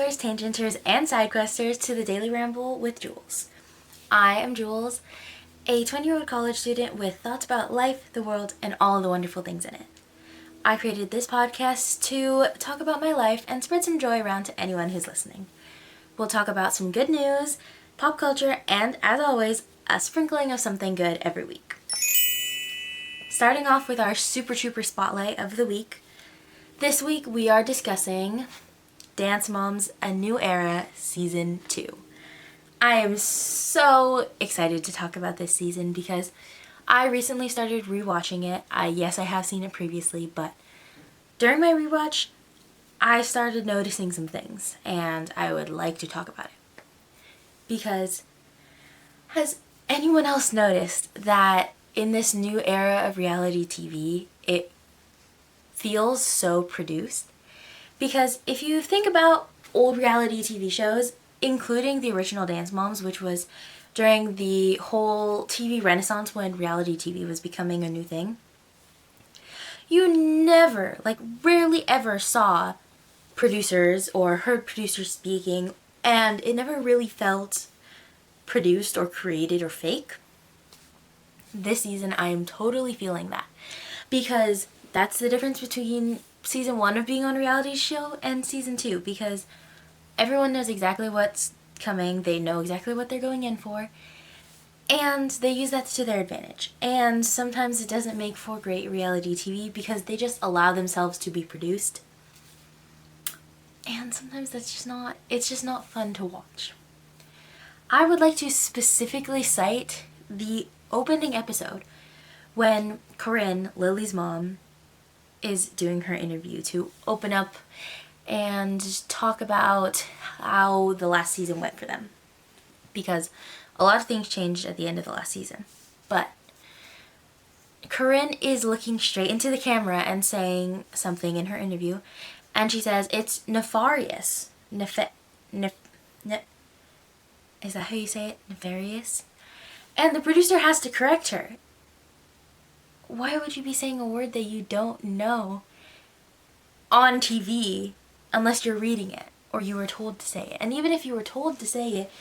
ramblers, tangenters, and sidequesters to the Daily Ramble with Jules. I am Jules, a 20-year-old college student with thoughts about life, the world, and all of the wonderful things in it. I created this podcast to talk about my life and spread some joy around to anyone who's listening. We'll talk about some good news, pop culture, and, as always, a sprinkling of something good every week. Starting off with our Super Trooper Spotlight of the week, this week we are discussing Dance Moms: A New Era Season 2. I am so excited to talk about this season because I recently started rewatching it. Yes, I have seen it previously, but during my rewatch, I started noticing some things, and I would like to talk about it. Because has anyone else noticed that in this new era of reality TV, it feels so produced? Because if you think about old reality TV shows, including the original Dance Moms, which was during the whole TV renaissance when reality TV was becoming a new thing, you never, rarely ever saw producers or heard producers speaking, and it never really felt produced or created or fake. This season, I am totally feeling that, because that's the difference between season 1 of being on a reality show and season 2, because everyone knows exactly what's coming, they know exactly what they're going in for, and they use that to their advantage. And sometimes it doesn't make for great reality TV because they just allow themselves to be produced. And sometimes it's just not fun to watch. I would like to specifically cite the opening episode when Corinne, Lily's mom, is doing her interview to open up and talk about how the last season went for them. Because a lot of things changed at the end of the last season. But Corinne is looking straight into the camera and saying something in her interview, and she says it's nefarious. Is that how you say it? Nefarious? And the producer has to correct her. Why would you be saying a word that you don't know on TV unless you're reading it or you were told to say it? And even if you were told to say it,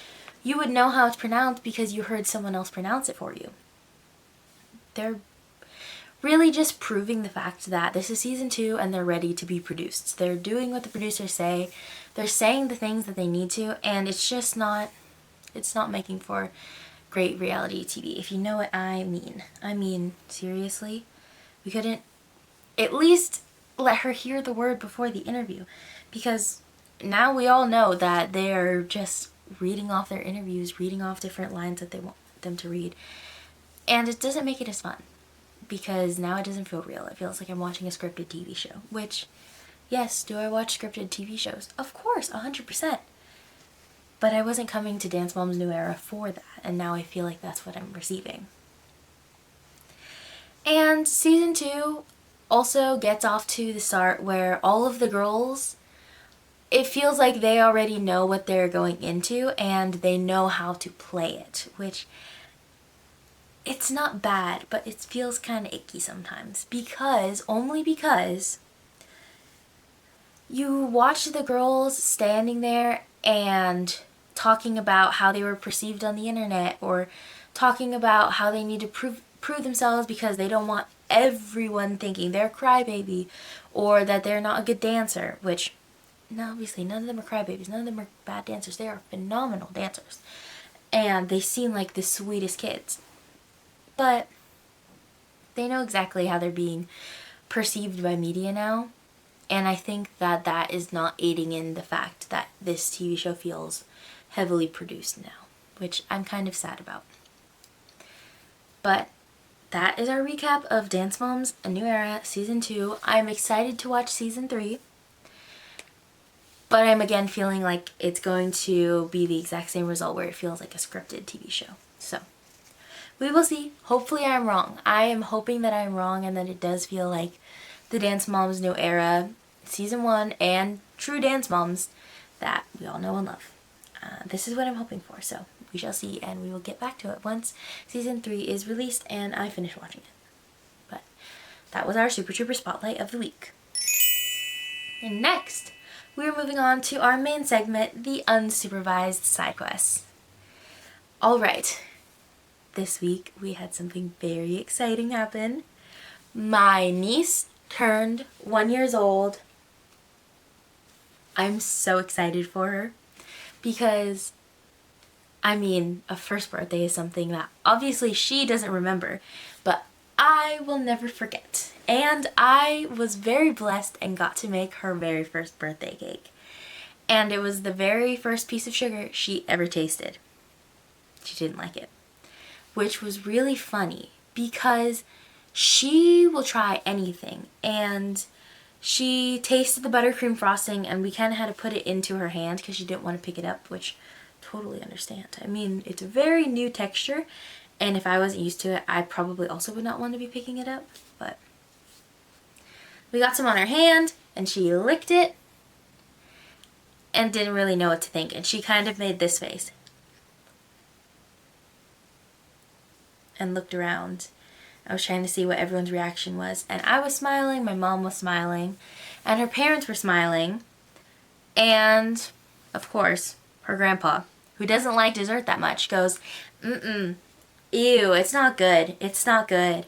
you would know how it's pronounced because you heard someone else pronounce it for you. They're really just proving the fact that this is season 2 and they're ready to be produced. They're doing what the producers say. They're saying the things that they need to, and it's not making for great reality TV, if you know what I mean. I mean, seriously, we couldn't at least let her hear the word before the interview, because now we all know that they're just reading off their interviews, reading off different lines that they want them to read, and it doesn't make it as fun, because now it doesn't feel real. It feels like I'm watching a scripted TV show, which, yes, do I watch scripted TV shows? Of course, 100%. But I wasn't coming to Dance Moms: New Era for that, and now I feel like that's what I'm receiving. And season 2 also gets off to the start where all of the girls, it feels like they already know what they're going into and they know how to play it, which it's not bad, but it feels kind of icky sometimes, only because you watch the girls standing there and talking about how they were perceived on the internet, or talking about how they need to prove themselves because they don't want everyone thinking they're a crybaby or that they're not a good dancer, which, no, obviously none of them are crybabies, none of them are bad dancers. They are phenomenal dancers, and they seem like the sweetest kids, but they know exactly how they're being perceived by media now, and I think that that is not aiding in the fact that this TV show feels heavily produced now, which I'm kind of sad about. But that is our recap of Dance Moms: A New Era Season 2. I'm excited to watch Season 3, but I'm again feeling like it's going to be the exact same result where it feels like a scripted TV show. So we will see. Hopefully I'm wrong. I am hoping that I'm wrong and that it does feel like the Dance Moms: New Era Season 1 and true Dance Moms that we all know and love. This is what I'm hoping for, so we shall see, and we will get back to it once Season 3 is released and I finish watching it. But that was our Super Trooper Spotlight of the week. And next, we're moving on to our main segment, the unsupervised side quests. Alright, this week we had something very exciting happen. My niece turned 1 year old. I'm so excited for her because, I mean, a first birthday is something that obviously she doesn't remember, but I will never forget. And I was very blessed and got to make her very first birthday cake. And it was the very first piece of sugar she ever tasted. She didn't like it, which was really funny because she will try anything. And she tasted the buttercream frosting and we kind of had to put it into her hand because she didn't want to pick it up, which totally understand. I mean, it's a very new texture, and if I wasn't used to it, I probably also would not want to be picking it up, but we got some on her hand and she licked it and didn't really know what to think, and she kind of made this face and looked around. I was trying to see what everyone's reaction was, and I was smiling, my mom was smiling, and her parents were smiling, and of course her grandpa, who doesn't like dessert that much, goes, ew, it's not good, it's not good.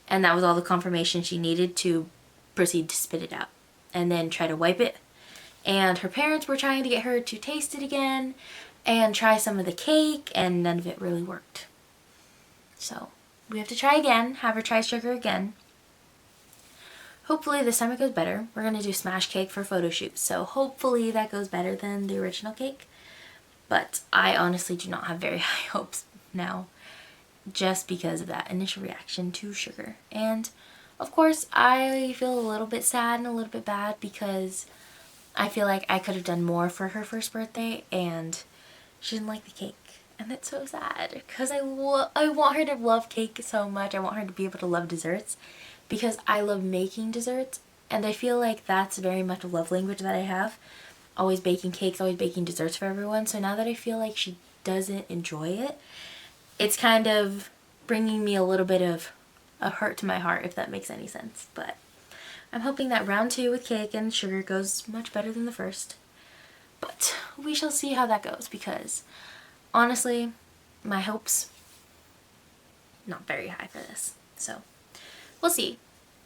And that was all the confirmation she needed to proceed to spit it out and then try to wipe it. And her parents were trying to get her to taste it again and try some of the cake, and none of it really worked. So we have to try again, have her try sugar again. Hopefully this time it goes better. We're going to do smash cake for photo shoots, so hopefully that goes better than the original cake. But I honestly do not have very high hopes now, just because of that initial reaction to sugar. And of course I feel a little bit sad and a little bit bad because I feel like I could have done more for her first birthday and she didn't like the cake. And it's so sad because I want her to love cake so much. I want her to be able to love desserts because I love making desserts, and I feel like that's very much a love language that I have. Always baking cakes, always baking desserts for everyone. So now that I feel like she doesn't enjoy it, it's kind of bringing me a little bit of a hurt to my heart, if that makes any sense. But I'm hoping that round 2 with cake and sugar goes much better than the first. But we shall see how that goes because honestly, my hopes not very high for this. So we'll see.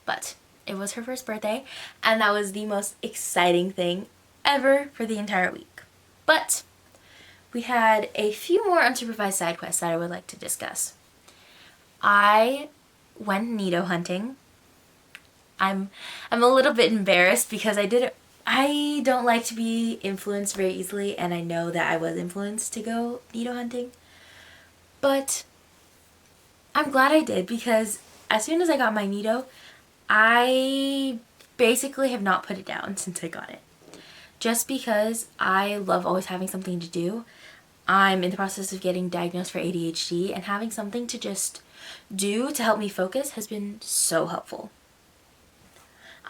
But it was her first birthday and that was the most exciting thing ever for the entire week. But we had a few more unsupervised side quests that I would like to discuss. I went neato hunting. I'm a little bit embarrassed because I don't like to be influenced very easily, and I know that I was influenced to go neato hunting. But I'm glad I did because as soon as I got my neato, I basically have not put it down since I got it. Just because I love always having something to do. I'm in the process of getting diagnosed for ADHD, and having something to just do to help me focus has been so helpful.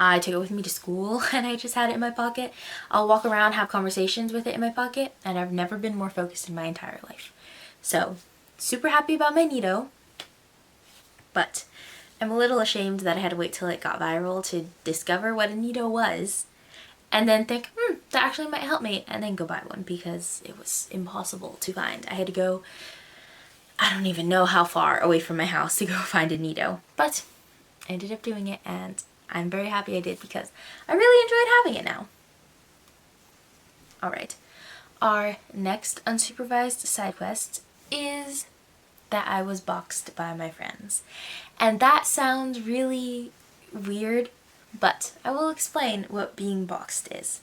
I took it with me to school and I just had it in my pocket. I'll walk around, have conversations with it in my pocket, and I've never been more focused in my entire life. So, super happy about my neato, but I'm a little ashamed that I had to wait till it got viral to discover what a neato was and then think, that actually might help me, and then go buy one because it was impossible to find. I had to go, I don't even know how far away from my house to go find a neato, but I ended up doing it and I'm very happy I did because I really enjoyed having it now. Alright, our next unsupervised side quest is that I was boxed by my friends. And that sounds really weird, but I will explain what being boxed is.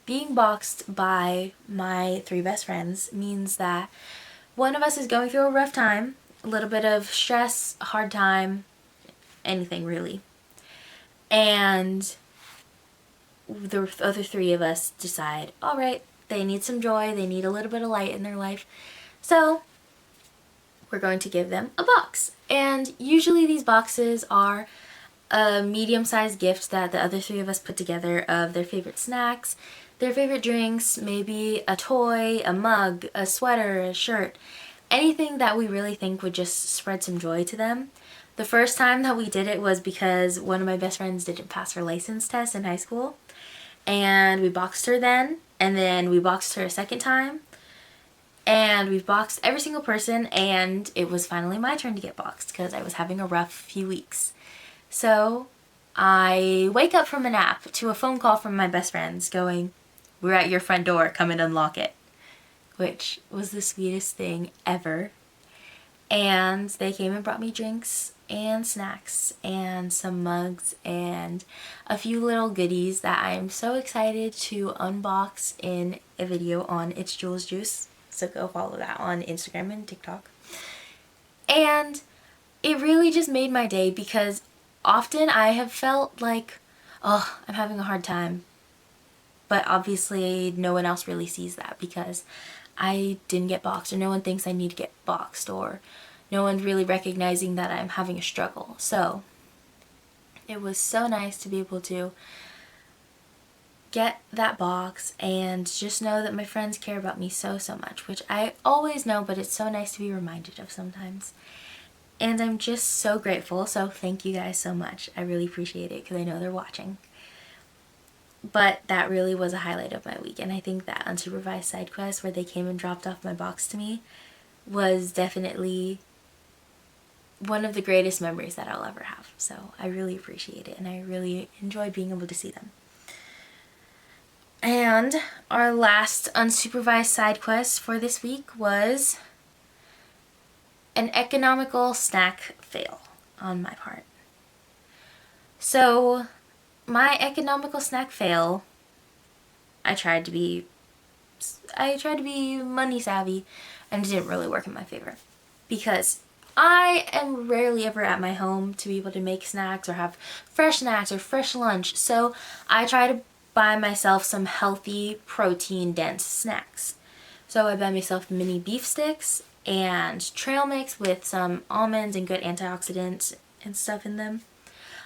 Being boxed by my 3 best friends means that one of us is going through a rough time, a little bit of stress, a hard time, anything really. And the other 3 of us decide, alright, they need some joy, they need a little bit of light in their life, so we're going to give them a box. And usually these boxes are a medium-sized gift that the other 3 of us put together of their favorite snacks, their favorite drinks, maybe a toy, a mug, a sweater, a shirt, anything that we really think would just spread some joy to them. The first time that we did it was because one of my best friends didn't pass her license test in high school, and we boxed her then, and then we boxed her a second time, and we've boxed every single person, and it was finally my turn to get boxed because I was having a rough few weeks. So I wake up from a nap to a phone call from my best friends going, "We're at your front door, come and unlock it," which was the sweetest thing ever. And they came and brought me drinks and snacks and some mugs and a few little goodies that I'm so excited to unbox in a video on It's Jules Juice. So go follow that on Instagram and TikTok. And it really just made my day because often I have felt like, oh, I'm having a hard time. But obviously no one else really sees that because I didn't get boxed, or no one thinks I need to get boxed, or no one's really recognizing that I'm having a struggle. So it was so nice to be able to get that box and just know that my friends care about me so much, which I always know, but it's so nice to be reminded of sometimes. And I'm just so grateful, so thank you guys so much. I really appreciate it because I know they're watching. But that really was a highlight of my week, and I think that unsupervised side quest where they came and dropped off my box to me was definitely one of the greatest memories that I'll ever have. So I really appreciate it, and I really enjoyed being able to see them. And our last unsupervised side quest for this week was an economical snack fail on my part. So my economical snack fail, I tried to be money savvy, and it didn't really work in my favor because I am rarely ever at my home to be able to make snacks or have fresh snacks or fresh lunch. So I try to buy myself some healthy, protein-dense snacks. So I buy myself mini beef sticks and trail mix with some almonds and good antioxidants and stuff in them.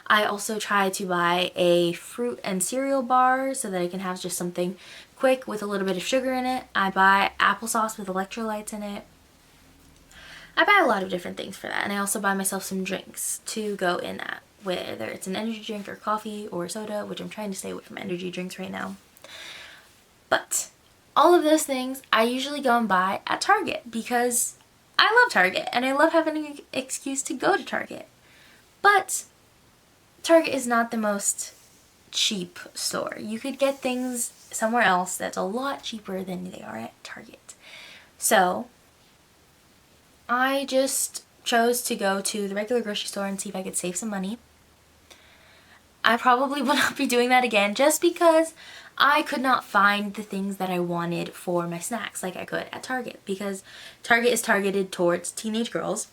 I also try to buy a fruit and cereal bar so that I can have just something quick with a little bit of sugar in it. I buy applesauce with electrolytes in it. I buy a lot of different things for that, and I also buy myself some drinks to go in that, whether it's an energy drink or coffee or soda, which I'm trying to stay away from energy drinks right now. But all of those things I usually go and buy at Target because I love Target and I love having an excuse to go to Target. But Target is not the most cheap store. You could get things somewhere else that's a lot cheaper than they are at Target. So I just chose to go to the regular grocery store and see if I could save some money. I probably will not be doing that again just because I could not find the things that I wanted for my snacks like I could at Target, because Target is targeted towards teenage girls,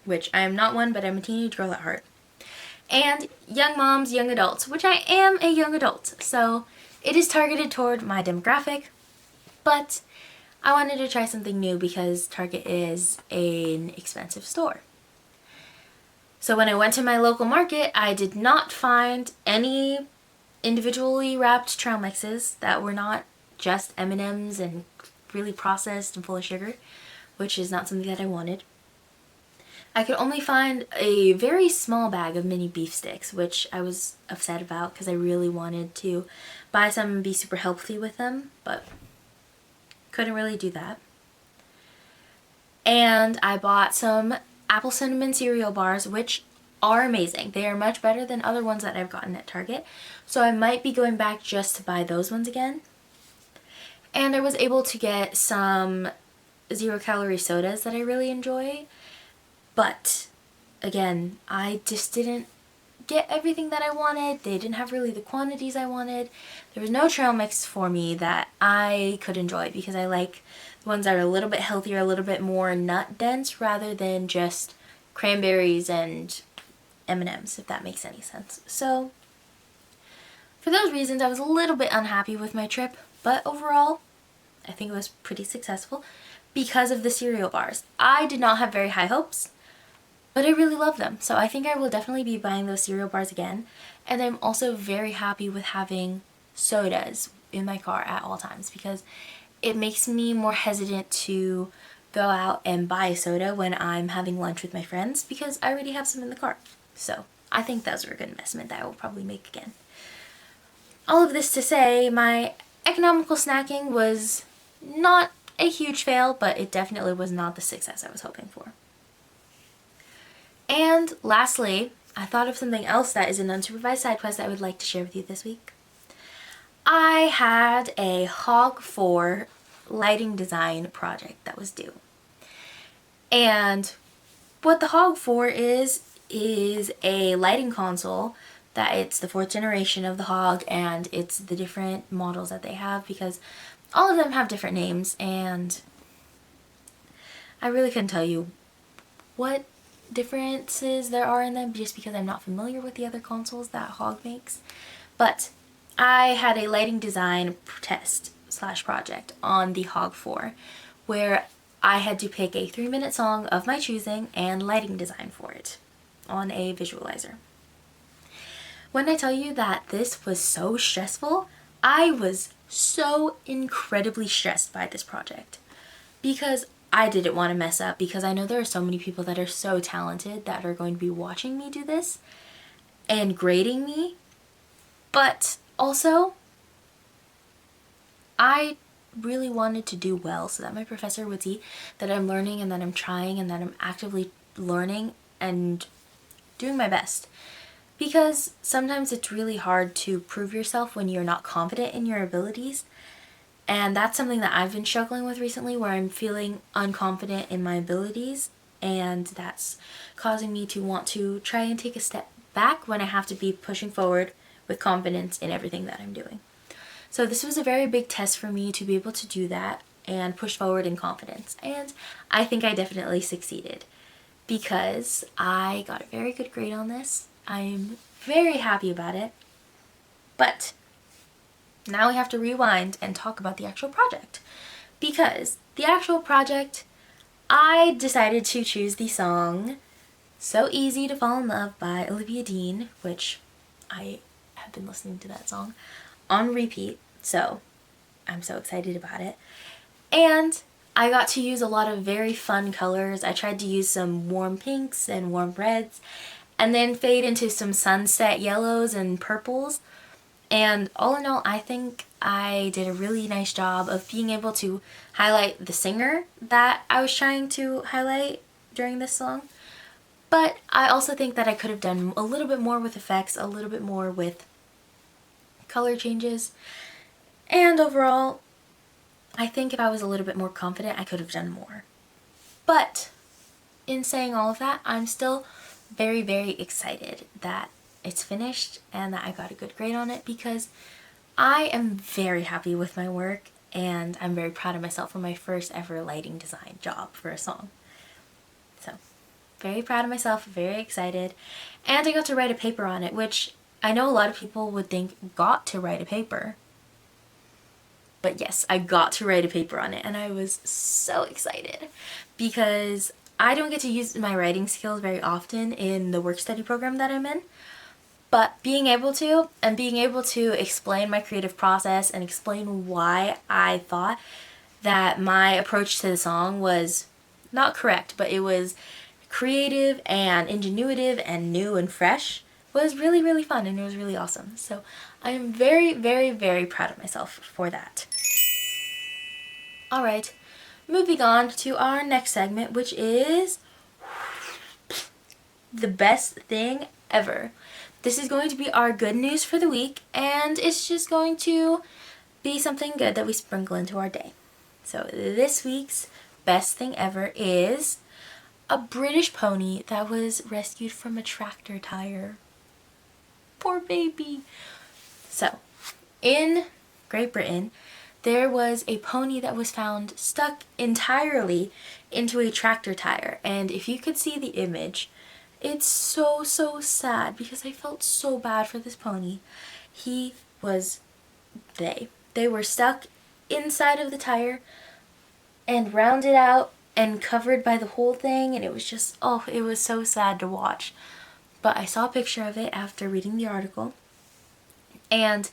which I am not one, but I'm a teenage girl at heart, and young moms, young adults, which I am a young adult, so it is targeted toward my demographic. But I wanted to try something new because Target is an expensive store. So when I went to my local market, I did not find any individually wrapped trail mixes that were not just M&Ms and really processed and full of sugar, which is not something that I wanted. I could only find a very small bag of mini beef sticks, which I was upset about because I really wanted to buy some and be super healthy with them, but couldn't really do that. And I bought some apple cinnamon cereal bars, which are amazing. They are much better than other ones that I've gotten at Target, so I might be going back just to buy those ones again. And I was able to get some 0-calorie sodas that I really enjoy, but again, I just didn't get everything that I wanted. They didn't have really the quantities I wanted. There was no trail mix for me that I could enjoy because I like the ones that are a little bit healthier, a little bit more nut dense, rather than just cranberries and M&Ms, if that makes any sense. So for those reasons, I was a little bit unhappy with my trip, but overall, I think it was pretty successful because of the cereal bars. I did not have very high hopes, but I really love them. So I think I will definitely be buying those cereal bars again. And I'm also very happy with having sodas in my car at all times because it makes me more hesitant to go out and buy a soda when I'm having lunch with my friends because I already have some in the car. So I think those are a good investment that I will probably make again. all of this to say, my economical snacking was not a huge fail, but it definitely was not the success I was hoping for. And lastly, I thought of something else that is an unsupervised side quest that I would like to share with you this week. I had a Hog 4 lighting design project that was due. And what the Hog 4 is a lighting console that it's the 4th generation of the Hog, and it's the different models that they have because all of them have different names, and I really couldn't tell you what differences there are in them just because I'm not familiar with the other consoles that Hog makes. But I had a lighting design test / project on the Hog 4 where I had to pick a 3-minute song of my choosing and lighting design for it on a visualizer. When I tell you that this was so stressful, I was so incredibly stressed by this project because I didn't want to mess up, because I know there are so many people that are so talented that are going to be watching me do this and grading me, but also I really wanted to do well so that my professor would see that I'm learning and that I'm trying and that I'm actively learning and doing my best. Because sometimes it's really hard to prove yourself when you're not confident in your abilities. And that's something that I've been struggling with recently, where I'm feeling unconfident in my abilities, and that's causing me to want to try and take a step back when I have to be pushing forward with confidence in everything that I'm doing. So this was a very big test for me to be able to do that and push forward in confidence. And I think I definitely succeeded because I got a very good grade on this. I'm very happy about it. But now we have to rewind and talk about the actual project. Because the actual project, I decided to choose the song So Easy to Fall in Love by Olivia Dean, which I have been listening to that song on repeat, so I'm so excited about it. And I got to use a lot of very fun colors. I tried to use some warm pinks and warm reds, and then fade into some sunset yellows and purples. And all in all, I think I did a really nice job of being able to highlight the singer that I was trying to highlight during this song. But I also think that I could have done a little bit more with effects, a little bit more with color changes. And overall, I think if I was a little bit more confident, I could have done more. But in saying all of that, I'm still very, very excited that it's finished and that I got a good grade on it, because I am very happy with my work and I'm very proud of myself for my first ever lighting design job for a song. So, very proud of myself, very excited. And I got to write a paper on it, which I know a lot of people would think got to write a paper. But yes, I got to write a paper on it, and I was so excited because I don't get to use my writing skills very often in the work study program that I'm in. But being able to, and being able to explain my creative process and explain why I thought that my approach to the song was not correct, but it was creative and ingenuitive and new and fresh, was really, really fun, and it was really awesome. So I am very, very, very proud of myself for that. Alright, moving on to our next segment, which is the best thing ever. This is going to be our good news for the week, and it's just going to be something good that we sprinkle into our day. So this week's best thing ever is a British pony that was rescued from a tractor tire. Poor baby. So, in Great Britain, there was a pony that was found stuck entirely into a tractor tire, and if you could see the image, it's so, so sad because I felt so bad for this pony. They were stuck inside of the tire and rounded out and covered by the whole thing, and it was just, oh, it was so sad to watch. But I saw a picture of it after reading the article, and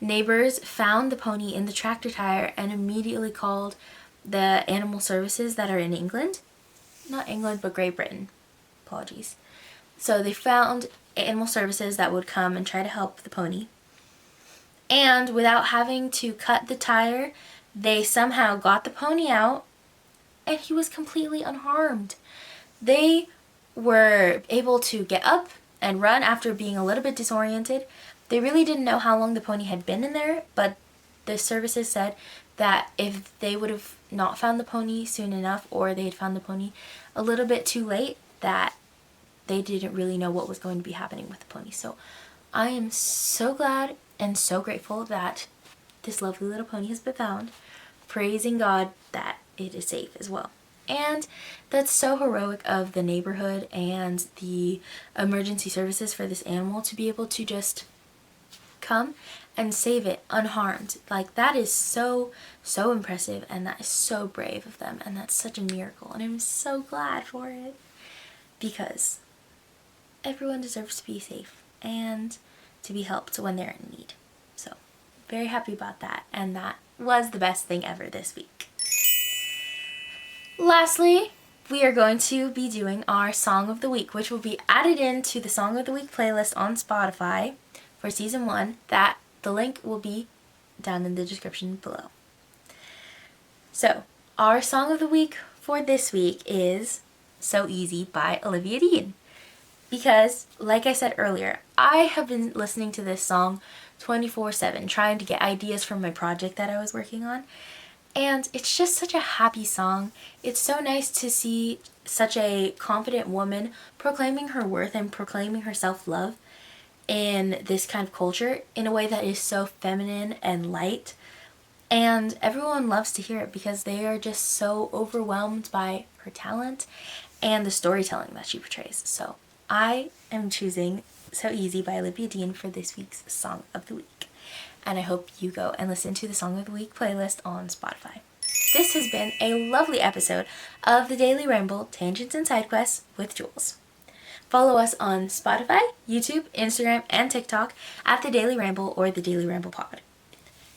neighbors found the pony in the tractor tire and immediately called the animal services that are in England. Not England, but Great Britain. Apologies. So they found animal services that would come and try to help the pony. And without having to cut the tire, they somehow got the pony out and he was completely unharmed. They were able to get up and run after being a little bit disoriented. They really didn't know how long the pony had been in there, but the services said that if they would have not found the pony soon enough, or they had found the pony a little bit too late, that they didn't really know what was going to be happening with the pony. So I am so glad and so grateful that this lovely little pony has been found, praising God that it is safe as well. And that's so heroic of the neighborhood and the emergency services for this animal to be able to just come and save it unharmed. Like, that is so impressive, and that is so brave of them, and that's such a miracle, and I'm so glad for it, because everyone deserves to be safe and to be helped when they're in need. So very happy about that, and that was the best thing ever this week. Lastly, we are going to be doing our Song of the Week, which will be added into the Song of the Week playlist on Spotify for Season 1. The link will be down in the description below. So, our Song of the Week for this week is So Easy by Olivia Dean. Because, like I said earlier, I have been listening to this song 24/7, trying to get ideas from my project that I was working on. And it's just such a happy song. It's so nice to see such a confident woman proclaiming her worth and proclaiming her self-love in this kind of culture in a way that is so feminine and light. And everyone loves to hear it because they are just so overwhelmed by her talent and the storytelling that she portrays. So I am choosing So Easy by Olivia Dean for this week's Song of the Week. And I hope you go and listen to the Song of the Week playlist on Spotify. This has been a lovely episode of the Daily Ramble, Tangents and Sidequests with Jules. Follow us on Spotify, YouTube, Instagram, and TikTok at The Daily Ramble or The Daily Ramble Pod.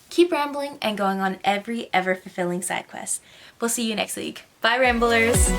Keep rambling and going on every ever-fulfilling side quest. We'll see you next week. Bye, Ramblers!